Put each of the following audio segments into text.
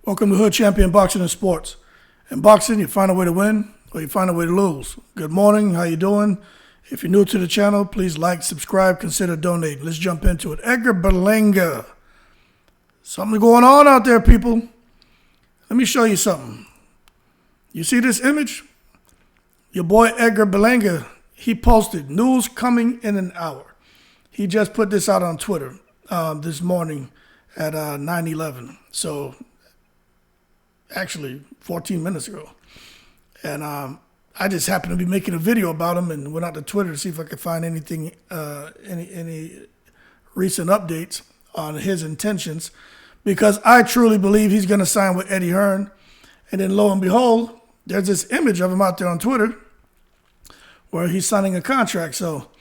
Welcome to Hood Champion Boxing and Sports. In boxing, you find a way to win or you find a way to lose. Good morning. How you doing? If you're new to the channel, please like, subscribe, consider donating. Let's jump into it. Edgar Berlanga. Something going on out there, people. Let me show you something. You see this image? Your boy Edgar Berlanga, he posted news coming in an hour. He just put this out on Twitter this morning at 9:11. So actually 14 minutes ago. And I just happened to be making a video about him and went out to Twitter to see if I could find anything, any recent updates on his intentions, because I truly believe he's going to sign with Eddie Hearn. And then lo and behold, there's this image of him out there on Twitter where he's signing a contract. So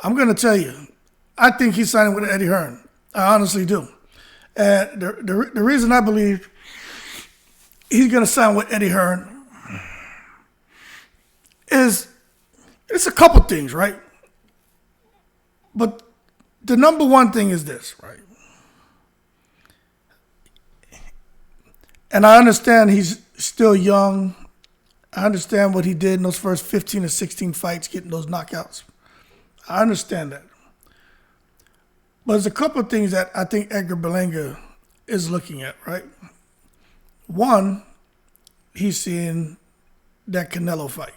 I'm going to tell you, I think he's signing with Eddie Hearn. I honestly do. And the reason I believe he's going to sign with Eddie Hearn is, it's a couple things, right? But the number one thing is this, right? And I understand he's still young. I understand what he did in those first 15 or 16 fights, getting those knockouts. I understand that. But there's a couple of things that I think Edgar Berlanga is looking at, right? One, he's seeing that Canelo fight.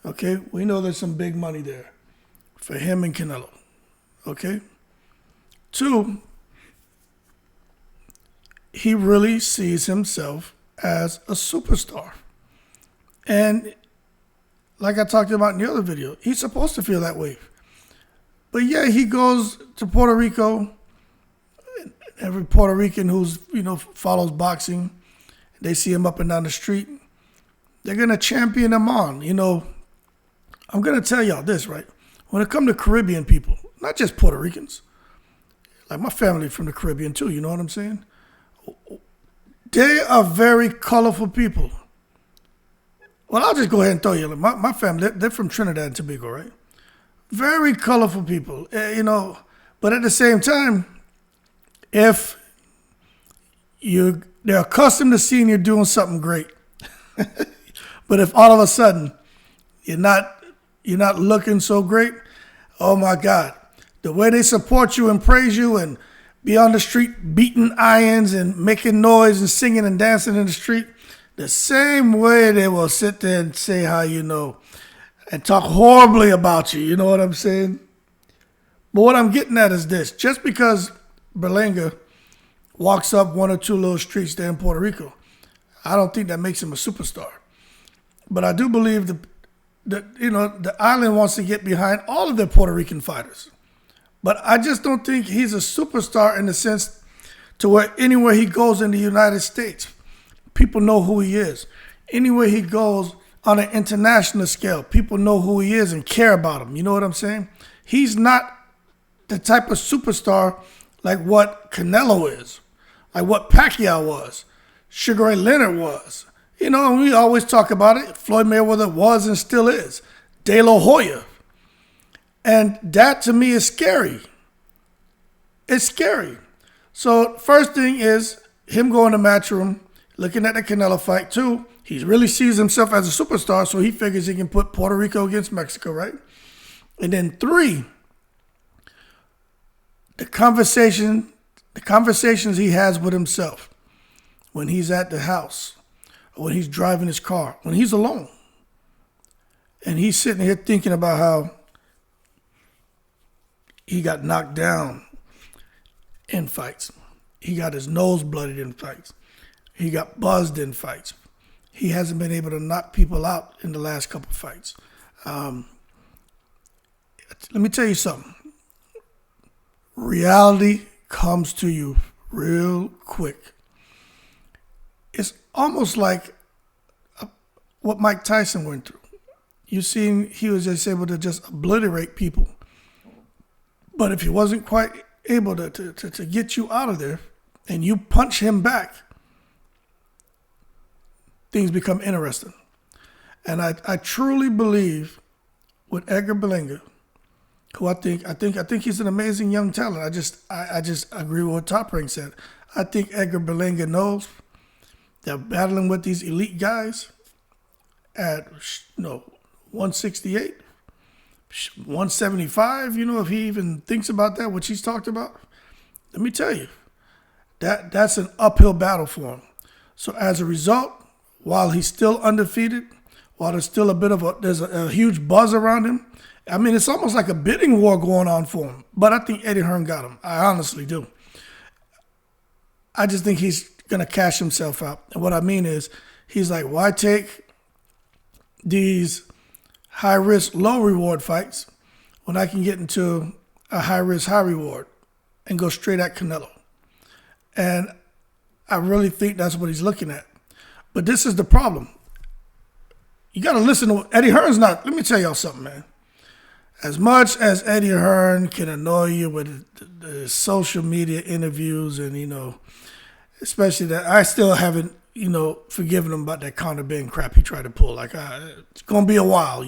Okay, we know there's some big money there for him and Canelo. Okay? Two, he really sees himself as a superstar. And like I talked about in the other video, he's supposed to feel that way. But yeah, he goes to Puerto Rico. Every Puerto Rican who's, follows boxing, they see him up and down the street, they're going to champion him on. I'm going to tell y'all this, right? When it comes to Caribbean people, not just Puerto Ricans, like my family from the Caribbean too, you know what I'm saying? They are very colorful people. Well, I'll just go ahead and tell you, my family, they're from Trinidad and Tobago, right? Very colorful people, but at the same time, if they're accustomed to seeing you doing something great, but if all of a sudden you're not looking so great, oh my God, the way they support you and praise you and be on the street beating irons and making noise and singing and dancing in the street, the same way they will sit there and say how and talk horribly about you. You know what I'm saying? But what I'm getting at is this. Just because Berlanga walks up one or two little streets there in Puerto Rico, I don't think that makes him a superstar. But I do believe the island wants to get behind all of their Puerto Rican fighters. But I just don't think he's a superstar in the sense to where anywhere he goes in the United States, people know who he is. Anywhere he goes on an international scale, people know who he is and care about him. You know what I'm saying? He's not the type of superstar like what Canelo is, like what Pacquiao was, Sugar Ray Leonard was. We always talk about it. Floyd Mayweather was and still is. De La Hoya. And that to me is scary. It's scary. So first thing is him going to Matchroom, looking at the Canelo fight. Two, he really sees himself as a superstar, so he figures he can put Puerto Rico against Mexico, right? And then three, the conversations he has with himself when he's at the house, or when he's driving his car, when he's alone. And he's sitting here thinking about how he got knocked down in fights. He got his nose bloodied in fights. He got buzzed in fights. He hasn't been able to knock people out in the last couple of fights. Let me tell you something. Reality comes to you real quick. It's almost like what Mike Tyson went through. You seen he was just able to just obliterate people. But if he wasn't quite able to get you out of there and you punch him back, things become interesting. And I truly believe with Edgar Berlanga, who I think he's an amazing young talent. I just agree with what Top Rank said. I think Edgar Berlanga knows They're battling with these elite guys at 168, 175. If he even thinks about that, which he's talked about, let me tell you, that's an uphill battle for him. So as a result, while he's still undefeated, while there's still there's a huge buzz around him. I mean, it's almost like a bidding war going on for him. But I think Eddie Hearn got him. I honestly do. I just think he's going to cash himself out. And what I mean is, he's like, why take these high-risk, low-reward fights when I can get into a high-risk, high-reward and go straight at Canelo? And I really think that's what he's looking at. But this is the problem. You got to listen to Eddie Hearn's not. Let me tell y'all something, man. As much as Eddie Hearn can annoy you with the social media interviews and, especially that I still haven't, forgiven him about that Conor Ben crap he tried to pull. Like, it's going to be a while,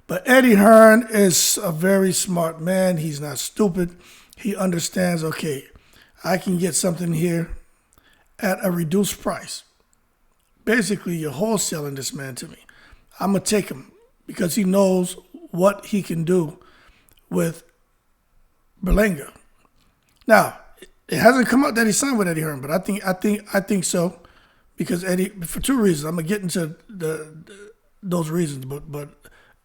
But Eddie Hearn is a very smart man. He's not stupid. He understands, okay, I can get something here at a reduced price. Basically, you're wholesaling this man to me. I'm going to take him because he knows what he can do with Berlanga. Now, it hasn't come out that he signed with Eddie Hearn, but I think so, because Eddie, for two reasons. I'm gonna get into those reasons, but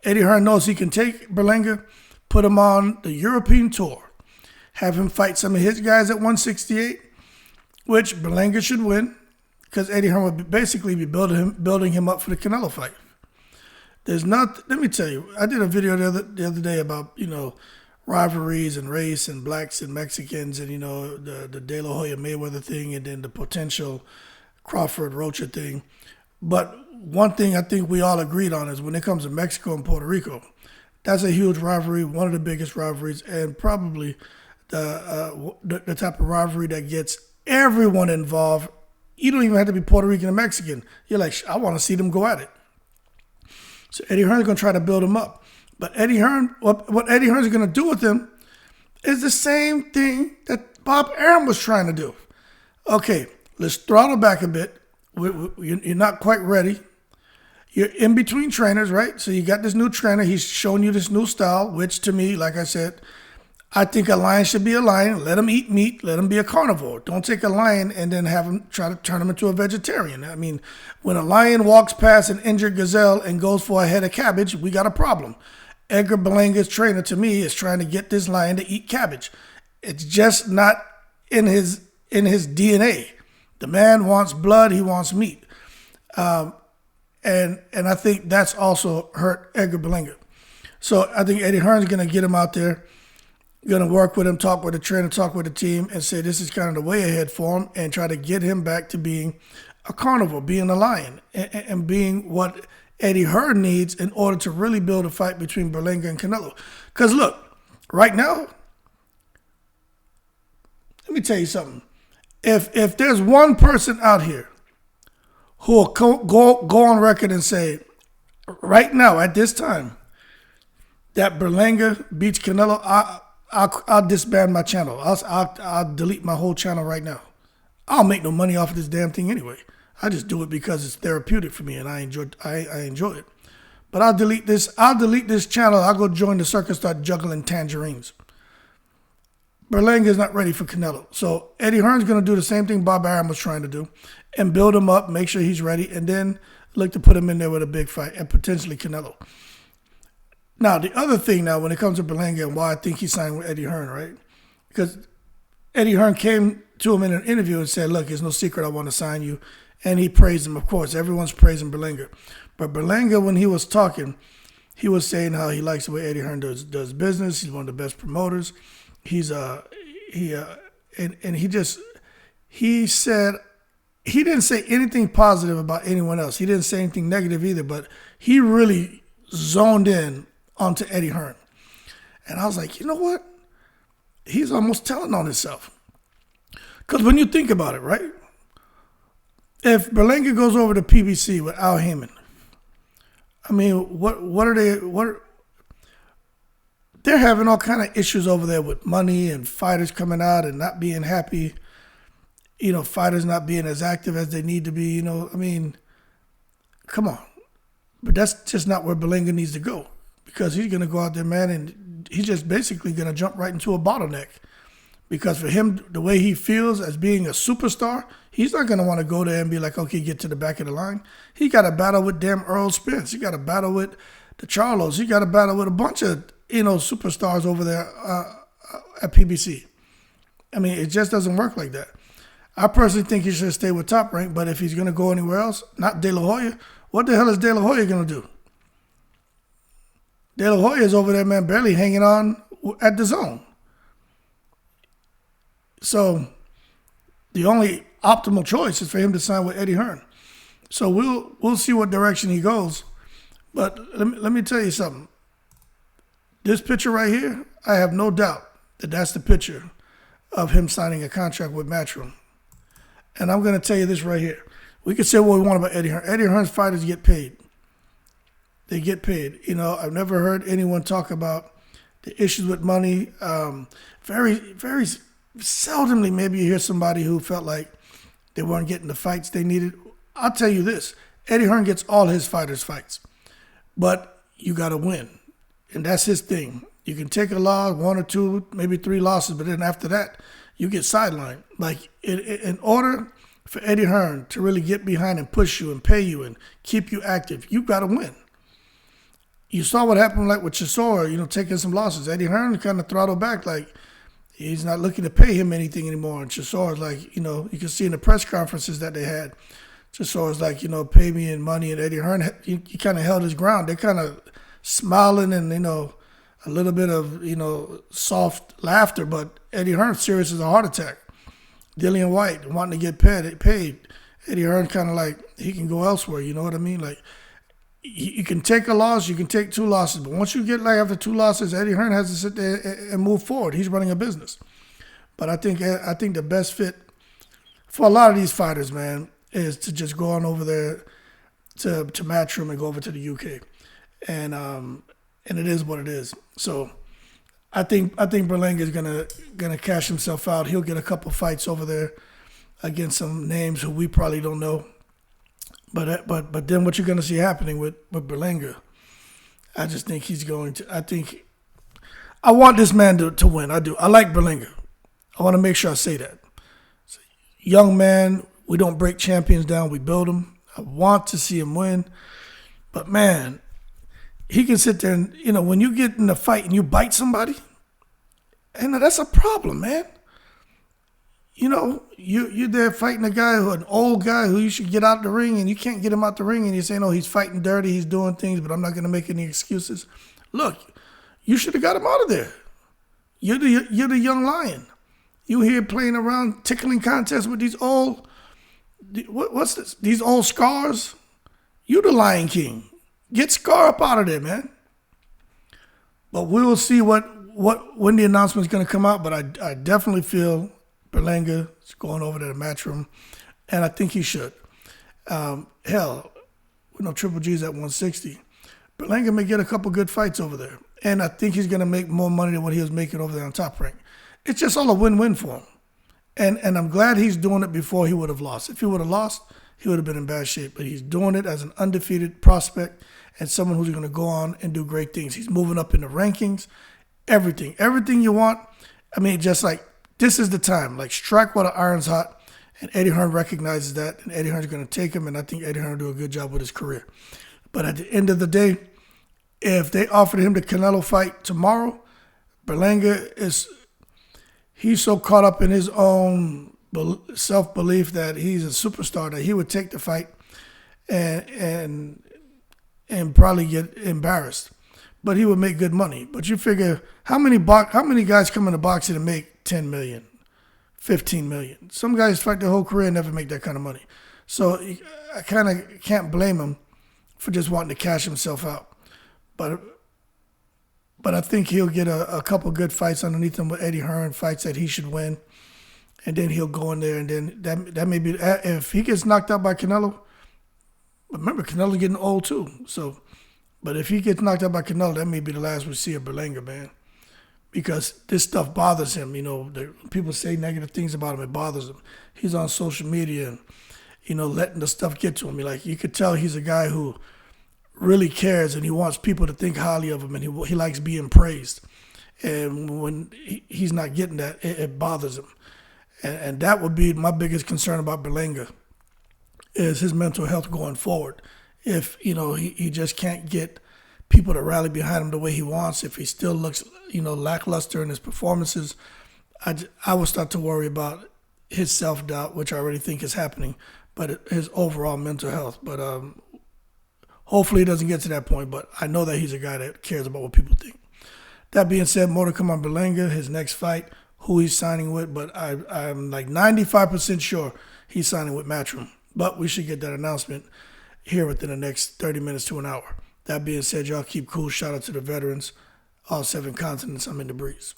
Eddie Hearn knows he can take Berlanga, put him on the European tour, have him fight some of his guys at 168, which Berlanga should win, because Eddie Hearn would basically be building him up for the Canelo fight. Let me tell you, I did a video the other day about, rivalries and race and blacks and Mexicans and, the De La Hoya Mayweather thing and then the potential Crawford Rocha thing. But one thing I think we all agreed on is when it comes to Mexico and Puerto Rico, that's a huge rivalry, one of the biggest rivalries, and probably the type of rivalry that gets everyone involved. You don't even have to be Puerto Rican or Mexican. You're like, I want to see them go at it. So Eddie Hearn's going to try to build him up. But Eddie Hearn, what Eddie Hearn's going to do with him is the same thing that Bob Arum was trying to do. Okay, let's throttle back a bit. You're not quite ready. You're in between trainers, right? So you got this new trainer. He's showing you this new style, which to me, like I said, I think a lion should be a lion. Let him eat meat. Let him be a carnivore. Don't take a lion and then have him try to turn him into a vegetarian. I mean, when a lion walks past an injured gazelle and goes for a head of cabbage, we got a problem. Edgar Berlanga's trainer, to me, is trying to get this lion to eat cabbage. It's just not in his DNA. The man wants blood. He wants meat. And I think that's also hurt Edgar Berlanga. So I think Eddie Hearn's going to get him out there, going to work with him, talk with the trainer, talk with the team, and say this is kind of the way ahead for him and try to get him back to being a carnivore, being a lion, and being what Eddie Hearn needs in order to really build a fight between Berlanga and Canelo. Because look, right now, let me tell you something. If there's one person out here who will go on record and say, right now, at this time, that Berlanga beats Canelo, I'll disband my channel. I'll delete my whole channel right now. I'll make no money off of this damn thing anyway. I just do it because it's therapeutic for me and I enjoy it. But I'll delete this channel. I'll go join the circus, start juggling tangerines. Berlanga is not ready for Canelo. So Eddie Hearn's going to do the same thing Bob Arum was trying to do and build him up, make sure he's ready, and then look to put him in there with a big fight and potentially Canelo. Now, the other thing now, when it comes to Berlanga and why I think he signed with Eddie Hearn, right? Because Eddie Hearn came to him in an interview and said, look, it's no secret I want to sign you. And he praised him, of course. Everyone's praising Berlanga. But Berlanga, when he was talking, he was saying how he likes the way Eddie Hearn does business. He's one of the best promoters. He said he didn't say anything positive about anyone else. He didn't say anything negative either, but he really zoned in onto Eddie Hearn. And I was like, you know what? He's almost telling on himself. Because when you think about it, right? If Berlanga goes over to PBC with Al Heyman, I mean, what are they? They're having all kind of issues over there with money and fighters coming out and not being happy. fighters not being as active as they need to be. I mean, come on. But that's just not where Berlanga needs to go, because he's going to go out there, man, and he's just basically going to jump right into a bottleneck. Because for him, the way he feels as being a superstar, he's not going to want to go there and be like, okay, get to the back of the line. He got to battle with damn Earl Spence. He got to battle with the Charlos. He got to battle with a bunch of, superstars over there at PBC. I mean, it just doesn't work like that. I personally think he should stay with Top Rank, but if he's going to go anywhere else, not De La Hoya, what the hell is De La Hoya going to do? De La Hoya is over there, man, barely hanging on at the zone. So the only optimal choice is for him to sign with Eddie Hearn. So we'll see what direction he goes. But let me tell you something. This picture right here, I have no doubt that that's the picture of him signing a contract with Matchroom. And I'm going to tell you this right here. We can say what we want about Eddie Hearn. Eddie Hearn's fighters get paid. They get paid. I've never heard anyone talk about the issues with money. Very, very seldomly maybe you hear somebody who felt like they weren't getting the fights they needed. I'll tell you this. Eddie Hearn gets all his fighters fights. But you got to win. And that's his thing. You can take a loss, 1 or 2, maybe 3 losses, but then after that, you get sidelined. Like, in order for Eddie Hearn to really get behind and push you and pay you and keep you active, you got to win. You saw what happened like with Chisora, taking some losses. Eddie Hearn kind of throttled back, like he's not looking to pay him anything anymore. And Chisora's like, you can see in the press conferences that they had, Chisora's like, pay me in money. And Eddie Hearn, he kind of held his ground. They're kind of smiling and, a little bit of, soft laughter, but Eddie Hearn serious as a heart attack. Dillian White wanting to get paid. Eddie Hearn kind of like, he can go elsewhere, you know what I mean? Like, you can take a loss, you can take 2 losses, but once you get like after 2 losses, Eddie Hearn has to sit there and move forward. He's running a business. But I think the best fit for a lot of these fighters, man, is to just go on over there to Matchroom and go over to the UK. And it is what it is. So I think Berlanga is gonna cash himself out. He'll get a couple fights over there against some names who we probably don't know. But then what you're gonna see happening with Berlanga, I just think he's going to. I want this man to win. I do. I like Berlanga. I want to make sure I say that. Young man, we don't break champions down. We build them. I want to see him win. But man, he can sit there and, when you get in a fight and you bite somebody, and that's a problem, man. You're there fighting a guy an old guy who you should get out the ring, and you can't get him out the ring, and you're saying, oh, he's fighting dirty, he's doing things, but I'm not going to make any excuses. Look, you should have got him out of there. You're the young lion. You here playing around, tickling contests with these old, what's this? These old scars. You the Lion King. Get Scar up out of there, man. But we will see when the announcement's going to come out. But I definitely feel Berlanga is going over to the Matchroom, and I think he should. Hell, we know Triple G's at 160. Berlanga may get a couple good fights over there, and I think he's going to make more money than what he was making over there on Top Rank. It's just all a win-win for him. And I'm glad he's doing it before he would have lost. If he would have lost, he would have been in bad shape. But he's doing it as an undefeated prospect and someone who's going to go on and do great things. He's moving up in the rankings, everything. Everything you want. I mean, just like, this is the time. Like, strike while the iron's hot. And Eddie Hearn recognizes that. And Eddie Hearn's going to take him. And I think Eddie Hearn will do a good job with his career. But at the end of the day, if they offered him the Canelo fight tomorrow, Berlanga he's so caught up in his own self-belief that he's a superstar that he would take the fight and probably get embarrassed. But he would make good money. But you figure, how many guys come into boxing and make 10 million, 15 million? Some guys fight their whole career and never make that kind of money. So I kind of can't blame him for just wanting to cash himself out. But I think he'll get a couple good fights underneath him with Eddie Hearn, fights that he should win. And then he'll go in there, and then that may be, if he gets knocked out by Canelo, remember, Canelo's getting old too. So, but if he gets knocked out by Canelo, that may be the last we see of Berlanga, man. because this stuff bothers him. People say negative things about him. It bothers him. He's on social media and, letting the stuff get to him. You could tell he's a guy who really cares and he wants people to think highly of him, and he likes being praised. And when he's not getting that, it bothers him. And that would be my biggest concern about Berlanga, is his mental health going forward. If, he just can't get people to rally behind him the way he wants, if he still looks, lackluster in his performances, I will start to worry about his self-doubt, which I already think is happening, but his overall mental health. But hopefully it doesn't get to that point, but I know that he's a guy that cares about what people think. That being said, more to come on Berlanga, his next fight, who he's signing with, but I'm like 95% sure he's signing with Matchroom. But we should get that announcement here within the next 30 minutes to an hour. That being said, y'all keep cool. Shout out to the veterans, all 7 continents. I'm in the breeze.